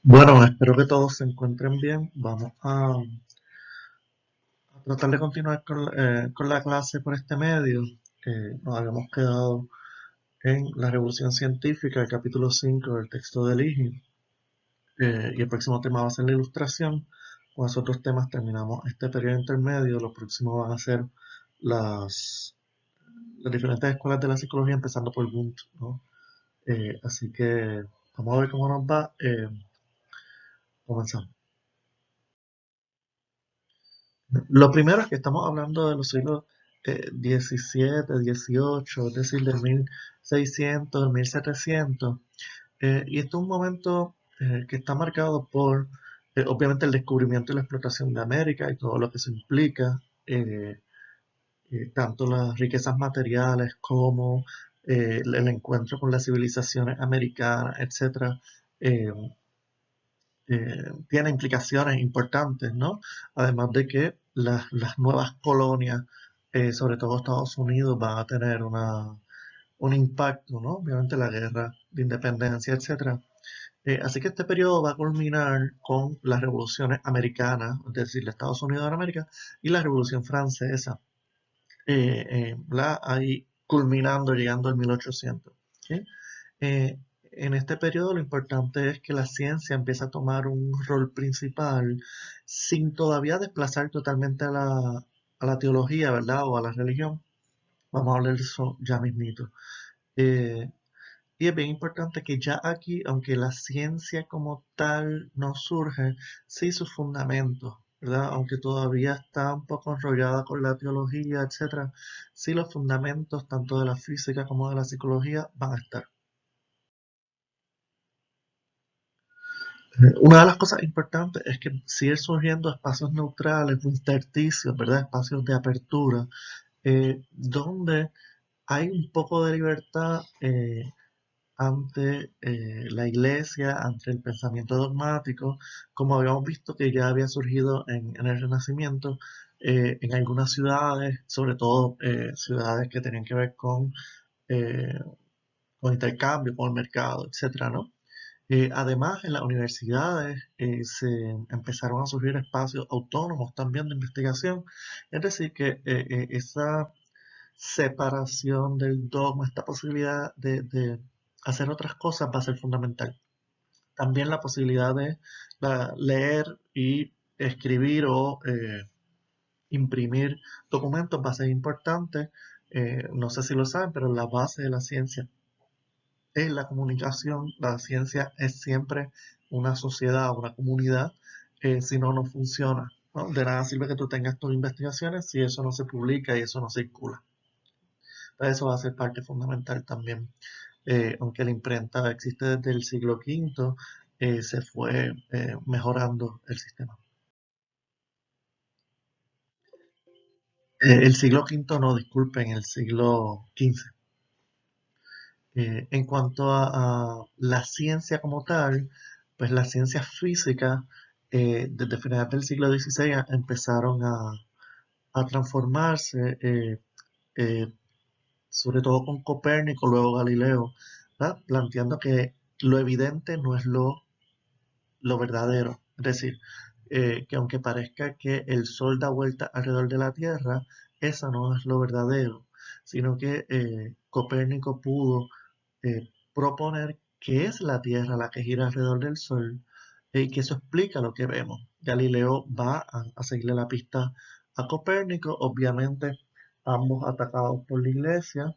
Bueno, espero que todos se encuentren bien. Vamos a tratar de continuar con la clase por este medio. Nos habíamos quedado en la Revolución Científica, el capítulo 5 del texto de Liggins, y el próximo tema va a ser la ilustración. Con esos otros temas terminamos este periodo intermedio. Los próximos van a ser las, las diferentes escuelas de la psicología, empezando por Wundt, ¿no? Así que vamos a ver cómo nos va. Comenzamos. Lo primero es que estamos hablando de los siglos XVII, XVIII, es decir, del 1600, del 1700, y este es un momento que está marcado por, obviamente, el descubrimiento y la explotación de América y todo lo que se implica, eh, tanto las riquezas materiales como el encuentro con las civilizaciones americanas, etcétera. eh, Tiene implicaciones importantes, ¿no? Además de que las nuevas colonias, sobre todo Estados Unidos, van a tener un impacto, ¿no? Obviamente la guerra de independencia, etcétera. Así que este periodo va a culminar con las revoluciones americanas, es decir, de Estados Unidos de América, y la Revolución Francesa, ahí culminando, llegando al 1800. ¿Sí? Eh, en este periodo lo importante es que la ciencia empieza a tomar un rol principal sin todavía desplazar totalmente a la teología, ¿verdad? O a la religión. Vamos a hablar de eso ya mismito. Eh, y es bien importante que ya aquí, aunque la ciencia como tal no surge, sí sus fundamentos, ¿verdad? Aunque todavía está un poco enrollada con la teología, etcétera, sí los fundamentos tanto de la física como de la psicología van a estar. Una de las cosas importantes es que siguen surgiendo espacios neutrales o intersticios, ¿verdad? Espacios de apertura, donde hay un poco de libertad ante la iglesia, ante el pensamiento dogmático, como habíamos visto que ya había surgido en el Renacimiento, en algunas ciudades, sobre todo ciudades que tenían que ver eh, con intercambio, con el mercado, etcétera, ¿no? Además, en las universidades se empezaron a surgir espacios autónomos también de investigación, es decir, que esa separación del dogma, esta posibilidad de hacer otras cosas va a ser fundamental. También la posibilidad de leer y escribir o imprimir documentos va a ser importante. No sé si lo saben, pero la base de la ciencia es la comunicación. La ciencia es siempre una sociedad, una comunidad. Si no, no funciona, ¿no? De nada sirve que tú tengas tus investigaciones si eso no se publica y eso no circula. Entonces, eso va a ser parte fundamental también. Aunque la imprenta existe desde el siglo V, se fue mejorando el sistema. El siglo V, no, disculpen, el siglo XV. En cuanto a la ciencia como tal, pues las ciencias físicas desde finales del siglo XVI empezaron a transformarse, eh, sobre todo con Copérnico, luego Galileo, ¿verdad? Planteando que lo evidente no es lo verdadero. Es decir, que aunque parezca que el Sol da vuelta alrededor de la Tierra, eso no es lo verdadero, sino que Copérnico pudo proponer que es la Tierra la que gira alrededor del Sol y que eso explica lo que vemos. Galileo va a seguirle la pista a Copérnico, obviamente ambos atacados por la Iglesia.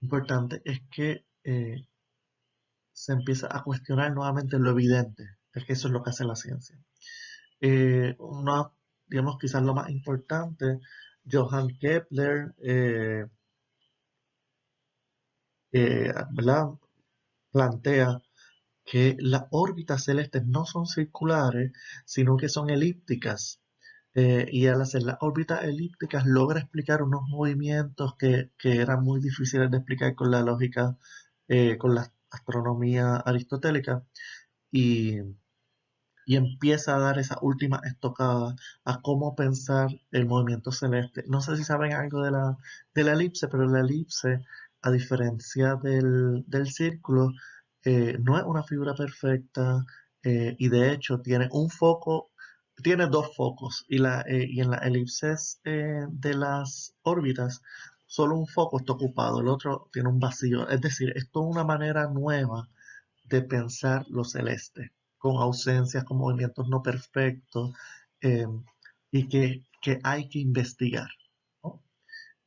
Importante es que se empieza a cuestionar nuevamente lo evidente, es que eso es lo que hace la ciencia. Una, digamos, quizás lo más importante, Johann Kepler, ¿verdad? Plantea que las órbitas celestes no son circulares, sino que son elípticas. Y al hacer las órbitas elípticas logra explicar unos movimientos que eran muy difíciles de explicar con la lógica, con la astronomía aristotélica. Y y empieza a dar esa última estocada a cómo pensar el movimiento celeste. No sé si saben algo de la elipse, pero la elipse, a diferencia del círculo, no es una figura perfecta y de hecho tiene un foco, tiene dos focos y en las elipses de las órbitas solo un foco está ocupado, el otro tiene un vacío. Es decir, es toda una manera nueva de pensar lo celeste, con ausencias, con movimientos no perfectos eh, y que hay que investigar, ¿no?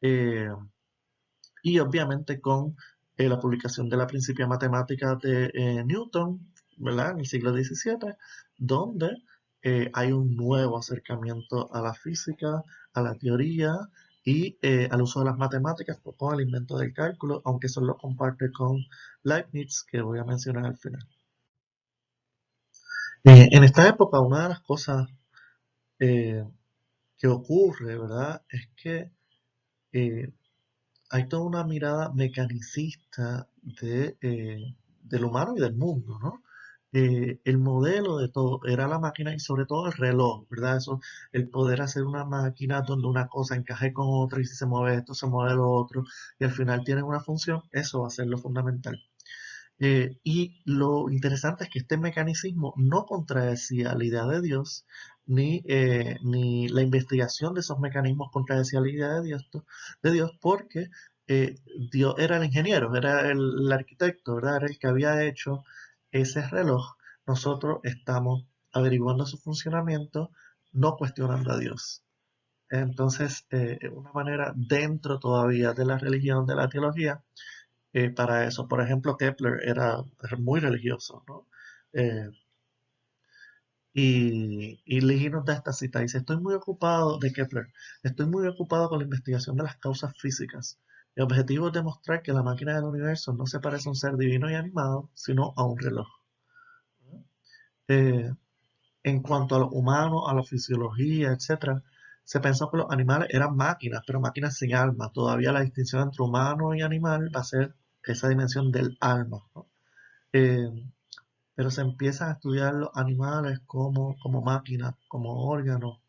Eh, y obviamente con la publicación de la Principia Matemática de Newton, ¿verdad? En el siglo XVII, donde hay un nuevo acercamiento a la física, a la teoría y al uso de las matemáticas con el invento del cálculo, aunque eso lo comparte con Leibniz, que voy a mencionar al final. En esta época, una de las cosas eh, que ocurre, ¿verdad? Es que eh, hay toda una mirada mecanicista del humano y del mundo, ¿no? El modelo de todo era la máquina y sobre todo el reloj, ¿verdad? Eso, el poder hacer una máquina donde una cosa encaje con otra y si se mueve esto, se mueve lo otro y al final tiene una función, eso va a ser lo fundamental. Y lo interesante es que este mecanicismo no contradecía la idea de Dios, ni la investigación de esos mecanismos contradecía la idea de Dios porque eh, Dios era el ingeniero, era el arquitecto, ¿verdad? Era el que había hecho ese reloj. Nosotros estamos averiguando su funcionamiento, no cuestionando a Dios. Entonces, una manera dentro todavía de la religión, de la teología, para eso. Por ejemplo, Kepler era muy religioso, ¿no? Eh, y Leahy nos da esta cita, dice, estoy muy ocupado de Kepler, estoy muy ocupado con la investigación de las causas físicas. Mi objetivo es demostrar que la máquina del universo no se parece a un ser divino y animado, sino a un reloj. Eh, en cuanto a lo humano, a la fisiología, etcétera, se pensó que los animales eran máquinas, pero máquinas sin alma. Todavía la distinción entre humano y animal va a ser esa dimensión del alma, ¿no? Eh, pero se empiezan a estudiar los animales como máquinas, como órganos,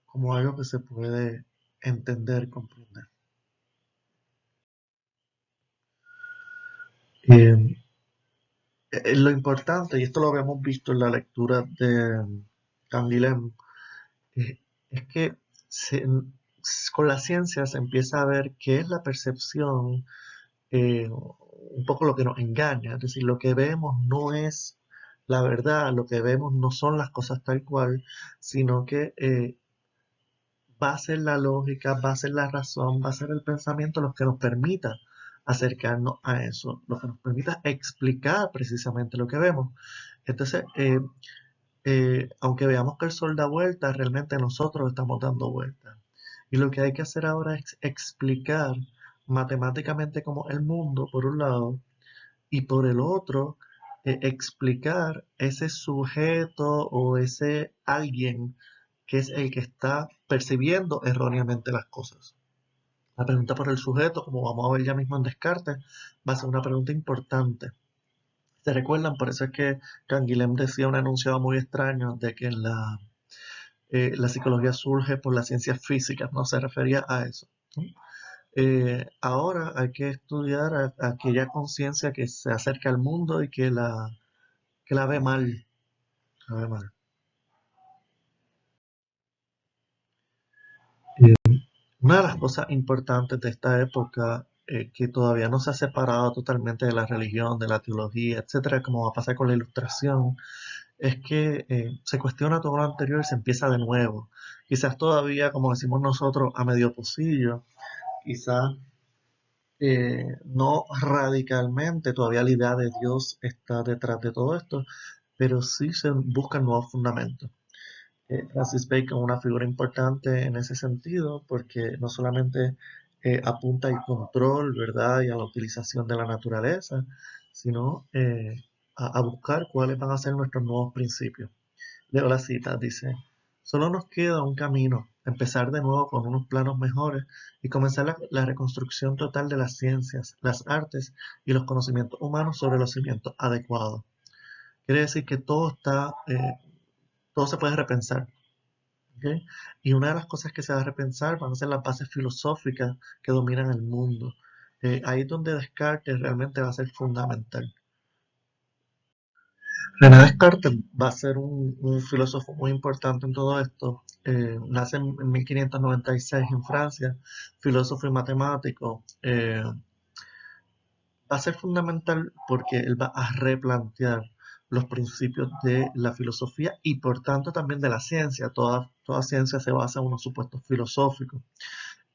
como algo que se puede entender, comprender. Eh, lo importante, y esto lo habíamos visto en la lectura de Canguilhem, eh, es que se- con la ciencia se empieza a ver qué es la percepción, un poco lo que nos engaña, es decir, lo que vemos no es la verdad, lo que vemos no son las cosas tal cual, sino que va a ser la lógica, va a ser la razón, va a ser el pensamiento lo que nos permita acercarnos a eso, lo que nos permita explicar precisamente lo que vemos. Entonces, aunque veamos que el sol da vueltas, realmente nosotros estamos dando vueltas. Y lo que hay que hacer ahora es explicar matemáticamente como el mundo, por un lado, y por el otro, explicar ese sujeto o ese alguien que es el que está percibiendo erróneamente las cosas. La pregunta por el sujeto, como vamos a ver ya mismo en Descartes, va a ser una pregunta importante. ¿Se recuerdan? Por eso es que Canguilhem decía un enunciado muy extraño de que la psicología surge por las ciencias físicas, no se refería a eso, ¿no? Ahora hay que estudiar a aquella conciencia que se acerca al mundo y que la ve mal, la ve mal. Una de las cosas importantes de esta época, que todavía no se ha separado totalmente de la religión, de la teología, etcétera, como va a pasar con la ilustración, es que se cuestiona todo lo anterior y se empieza de nuevo. Quizás todavía, como decimos nosotros, a medio pocillo, quizás no radicalmente, todavía la idea de Dios está detrás de todo esto, pero sí se buscan nuevos fundamentos. Francis Bacon es una figura importante en ese sentido, porque no solamente apunta al control, ¿verdad?, y a la utilización de la naturaleza, sino a buscar cuáles van a ser nuestros nuevos principios. Leo la cita, dice, solo nos queda un camino, empezar de nuevo con unos planos mejores y comenzar la reconstrucción total de las ciencias, las artes y los conocimientos humanos sobre los cimientos adecuados. Quiere decir que todo se puede repensar. ¿Ok? Y una de las cosas que se va a repensar van a ser las bases filosóficas que dominan el mundo. Ahí es donde Descartes realmente va a ser fundamental. René Descartes va a ser un filósofo muy importante en todo esto. Nace en 1596 en Francia, filósofo y matemático. Va a ser fundamental porque él va a replantear los principios de la filosofía y por tanto también de la ciencia. Toda ciencia se basa en unos supuestos filosóficos.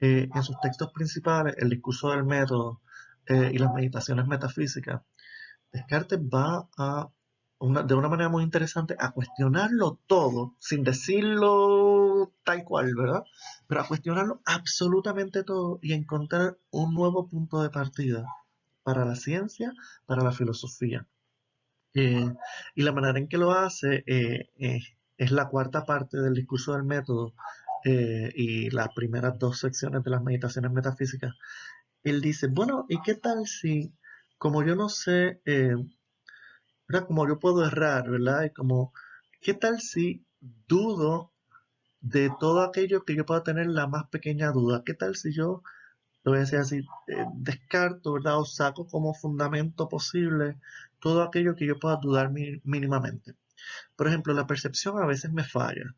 En sus textos principales, el discurso del método y las meditaciones metafísicas, Descartes va de una manera muy interesante, a cuestionarlo todo, sin decirlo tal cual, ¿verdad? Pero a cuestionarlo absolutamente todo y encontrar un nuevo punto de partida para la ciencia, para la filosofía. Eh, y la manera en que lo hace es la cuarta parte del discurso del método y las primeras dos secciones de las meditaciones metafísicas. Él dice, bueno, ¿y qué tal si, como yo no sé, ¿verdad? Como yo puedo errar, ¿verdad? Y como, ¿qué tal si dudo de todo aquello que yo pueda tener la más pequeña duda? ¿Qué tal si yo, lo voy a decir así, descarto, ¿verdad? O saco como fundamento posible todo aquello que yo pueda dudar mínimamente? Por ejemplo, la percepción a veces me falla.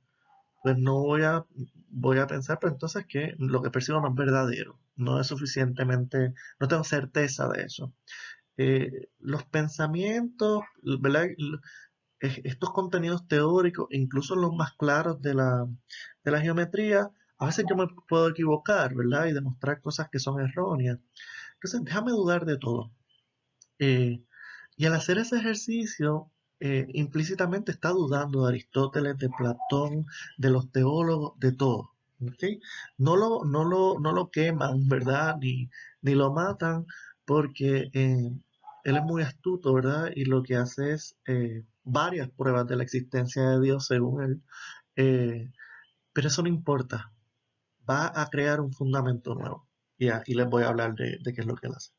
Pues no voy a pensar, pero entonces que lo que percibo no es verdadero, no es suficientemente, no tengo certeza de eso. Los pensamientos, ¿verdad? Estos contenidos teóricos, incluso los más claros de la geometría, a veces yo me puedo equivocar, ¿verdad? Y demostrar cosas que son erróneas. Entonces, déjame dudar de todo. Eh, y al hacer ese ejercicio, implícitamente está dudando de Aristóteles, de Platón, de los teólogos, de todo. ¿Ok? No lo queman, ¿verdad? Ni lo matan, porque él es muy astuto, ¿verdad? Y lo que hace es varias pruebas de la existencia de Dios, según él. Eh, pero eso no importa. Va a crear un fundamento nuevo. Y aquí les voy a hablar de qué es lo que él hace.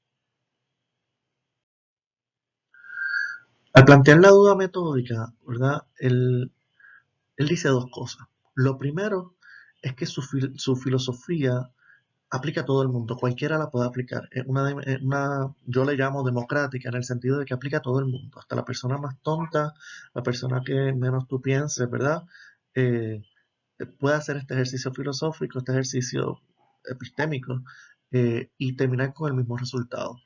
Al plantear la duda metódica, ¿verdad? Él dice dos cosas. Lo primero es que su filosofía aplica a todo el mundo, cualquiera la puede aplicar. Yo le llamo democrática en el sentido de que aplica a todo el mundo, hasta la persona más tonta, la persona que menos tú pienses, ¿verdad? Eh, puede hacer este ejercicio filosófico, este ejercicio epistémico y terminar con el mismo resultado.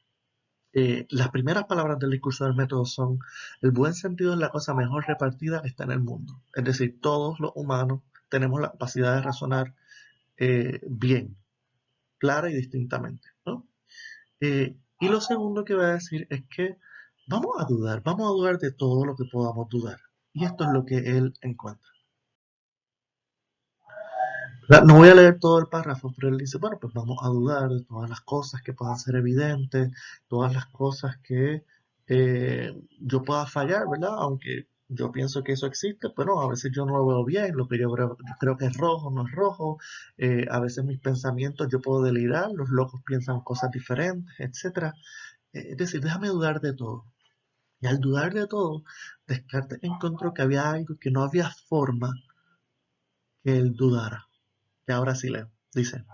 Las primeras palabras del discurso del método son: el buen sentido es la cosa mejor repartida que está en el mundo. Es decir, todos los humanos tenemos la capacidad de razonar bien, clara y distintamente, ¿no? Y lo segundo que voy a decir es que vamos a dudar de todo lo que podamos dudar. Y esto es lo que él encuentra. No voy a leer todo el párrafo, pero él dice, bueno, pues vamos a dudar de todas las cosas que puedan ser evidentes, todas las cosas que yo pueda fallar, ¿verdad? Aunque yo pienso que eso existe, pero a veces yo no lo veo bien, lo que yo creo que es rojo no es rojo, a veces mis pensamientos yo puedo delirar, los locos piensan cosas diferentes, etcétera. Es decir, déjame dudar de todo. Y al dudar de todo, Descartes encontró que había algo que no había forma que él dudara. Y ahora sí leo. Dice,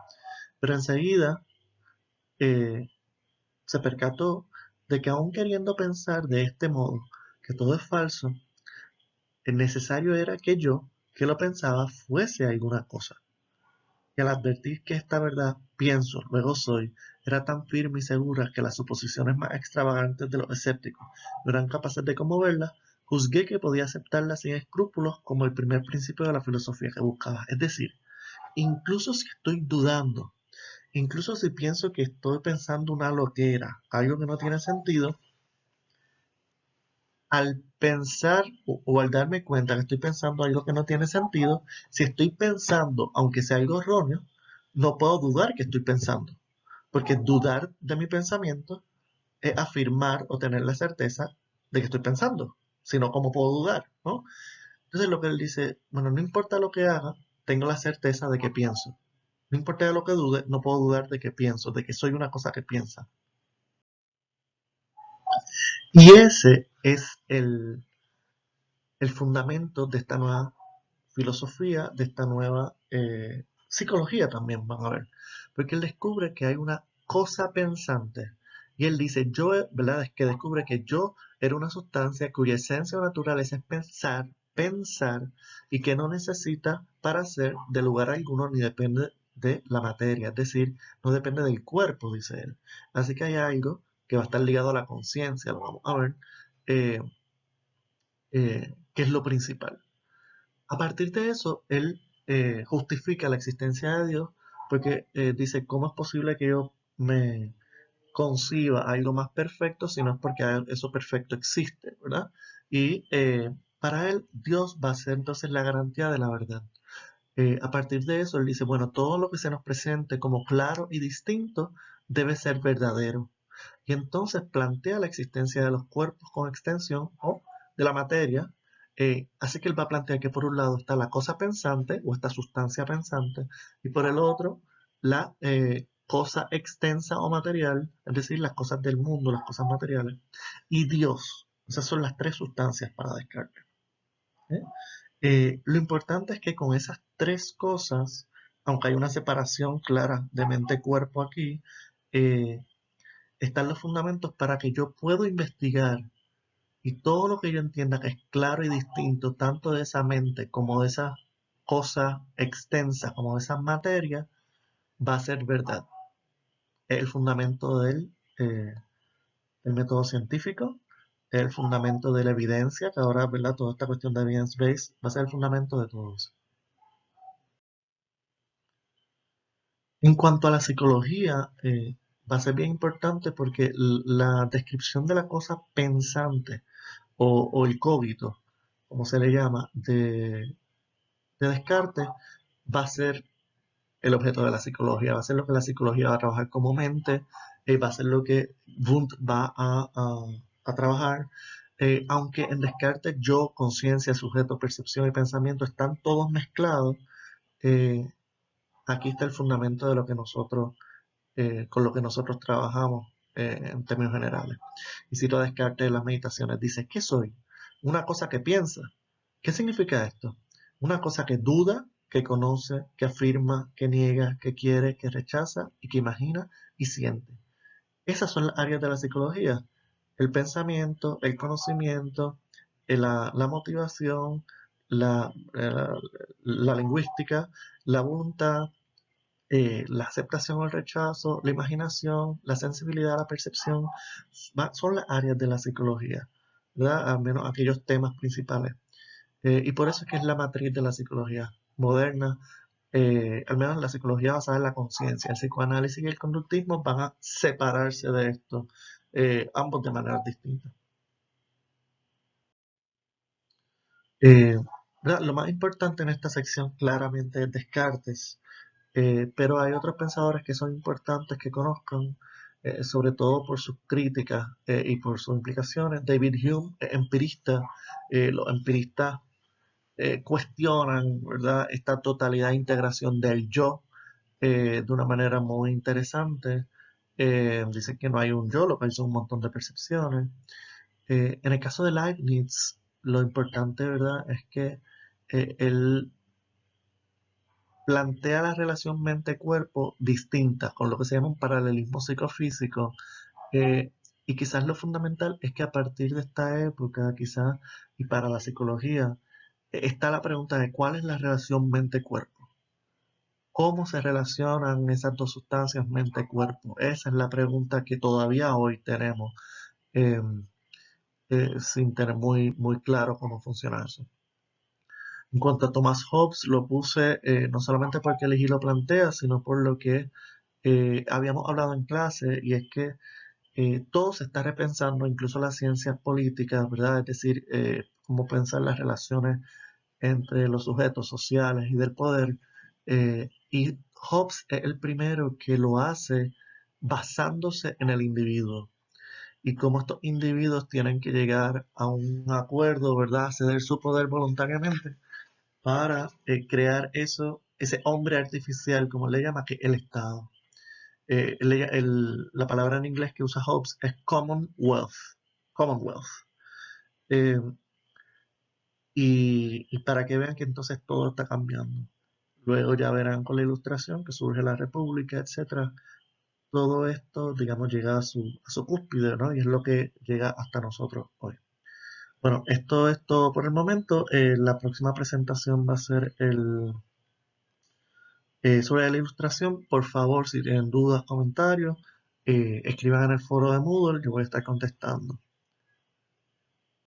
pero enseguida eh, se percató de que aun queriendo pensar de este modo, que todo es falso, el necesario era que yo, que lo pensaba, fuese alguna cosa. Y al advertir que esta verdad, pienso, luego soy, era tan firme y segura que las suposiciones más extravagantes de los escépticos no eran capaces de conmoverla, juzgué que podía aceptarla sin escrúpulos como el primer principio de la filosofía que buscaba. Es decir, incluso si estoy dudando, incluso si pienso que estoy pensando una loquera, algo que no tiene sentido, al pensar o al darme cuenta que estoy pensando algo que no tiene sentido, si estoy pensando, aunque sea algo erróneo, no puedo dudar que estoy pensando, porque dudar de mi pensamiento es afirmar o tener la certeza de que estoy pensando, si no, ¿cómo puedo dudar? ¿No? Entonces lo que él dice, bueno, no importa lo que haga, tengo la certeza de que pienso. No importa de lo que dude, no puedo dudar de que pienso, de que soy una cosa que piensa. Y ese es el fundamento de esta nueva filosofía, de esta nueva psicología también, van a ver. Porque él descubre que hay una cosa pensante. Y él dice, yo, ¿verdad? Es que descubre que yo era una sustancia cuya esencia o naturaleza es pensar, pensar, y que no necesita para ser de lugar alguno ni depende de la materia, es decir, no depende del cuerpo, dice él. Así que hay algo que va a estar ligado a la conciencia, lo vamos a ver, eh, que es lo principal. A partir de eso, él justifica la existencia de Dios porque dice, ¿cómo es posible que yo me conciba algo más perfecto si no es porque eso perfecto existe, ¿verdad? Y para él, Dios va a ser entonces la garantía de la verdad. A partir de eso, él dice, bueno, todo lo que se nos presente como claro y distinto debe ser verdadero. Y entonces plantea la existencia de los cuerpos con extensión o de la materia. Así que él va a plantear que por un lado está la cosa pensante o esta sustancia pensante y por el otro la cosa extensa o material, es decir, las cosas del mundo, las cosas materiales, y Dios. Esas son las tres sustancias para Descartes. ¿Eh? Lo importante es que con esas tres cosas, aunque hay una separación clara de mente-cuerpo aquí, eh, están los fundamentos para que yo pueda investigar y todo lo que yo entienda que es claro y distinto, tanto de esa mente como de esa cosa extensa, como de esa materia, va a ser verdad. Es el fundamento del método científico, es el fundamento de la evidencia, que ahora, ¿verdad? Toda esta cuestión de evidence-based va a ser el fundamento de todo eso. En cuanto a la psicología, va a ser bien importante porque la descripción de la cosa pensante o el cogito, como se le llama, de Descartes, va a ser el objeto de la psicología, va a ser lo que la psicología va a trabajar como mente, va a ser lo que Wundt va a trabajar, aunque en Descartes yo, conciencia, sujeto, percepción y pensamiento están todos mezclados, eh, aquí está el fundamento de lo que nosotros, con lo que nosotros trabajamos en términos generales. Y cito a Descartes en las meditaciones, dice, ¿qué soy? Una cosa que piensa. ¿Qué significa esto? Una cosa que duda, que conoce, que afirma, que niega, que quiere, que rechaza y que imagina y siente. Esas son las áreas de la psicología. El pensamiento, el conocimiento, la motivación, la lingüística, la voluntad, la aceptación o el rechazo, la imaginación, la sensibilidad, la percepción, son las áreas de la psicología, ¿verdad? Al menos aquellos temas principales. Y por eso es que es la matriz de la psicología moderna, al menos la psicología basada en la conciencia. El psicoanálisis y el conductismo van a separarse de esto, ambos de maneras distintas. Eh, lo más importante en esta sección claramente es Descartes, pero hay otros pensadores que son importantes que conozcan, sobre todo por sus críticas y por sus implicaciones. David Hume es empirista, los empiristas cuestionan, ¿verdad?, esta totalidad e integración del yo de una manera muy interesante. Dicen que no hay un yo, lo que hay son un montón de percepciones. En el caso de Leibniz, lo importante, ¿verdad?, es que él plantea la relación mente-cuerpo distinta, con lo que se llama un paralelismo psicofísico. eh, y quizás lo fundamental es que a partir de esta época, quizás, y para la psicología, está la pregunta de cuál es la relación mente-cuerpo. ¿Cómo se relacionan esas dos sustancias, mente-cuerpo? Esa es la pregunta que todavía hoy tenemos, eh, sin tener muy claro cómo funciona eso. En cuanto a Thomas Hobbes, lo puse no solamente porque elegí lo plantea, sino por lo que habíamos hablado en clase, y es que todo se está repensando, incluso las ciencias políticas, ¿verdad? Es decir, cómo pensar las relaciones entre los sujetos sociales y del poder. Y Hobbes es el primero que lo hace basándose en el individuo y cómo estos individuos tienen que llegar a un acuerdo, ¿verdad? Ceder su poder voluntariamente para crear eso, ese hombre artificial, como le llama, que es el Estado. La palabra en inglés que usa Hobbes es Commonwealth. Commonwealth. Eh, y para que vean que entonces todo está cambiando. Luego ya verán con la ilustración que surge la República, etcétera. todo esto, digamos, llega a su cúspide, ¿no? Y es lo que llega hasta nosotros hoy. Bueno, esto es todo por el momento. La próxima presentación va a ser sobre la ilustración. Por favor, si tienen dudas, comentarios, escriban en el foro de Moodle, yo voy a estar contestando.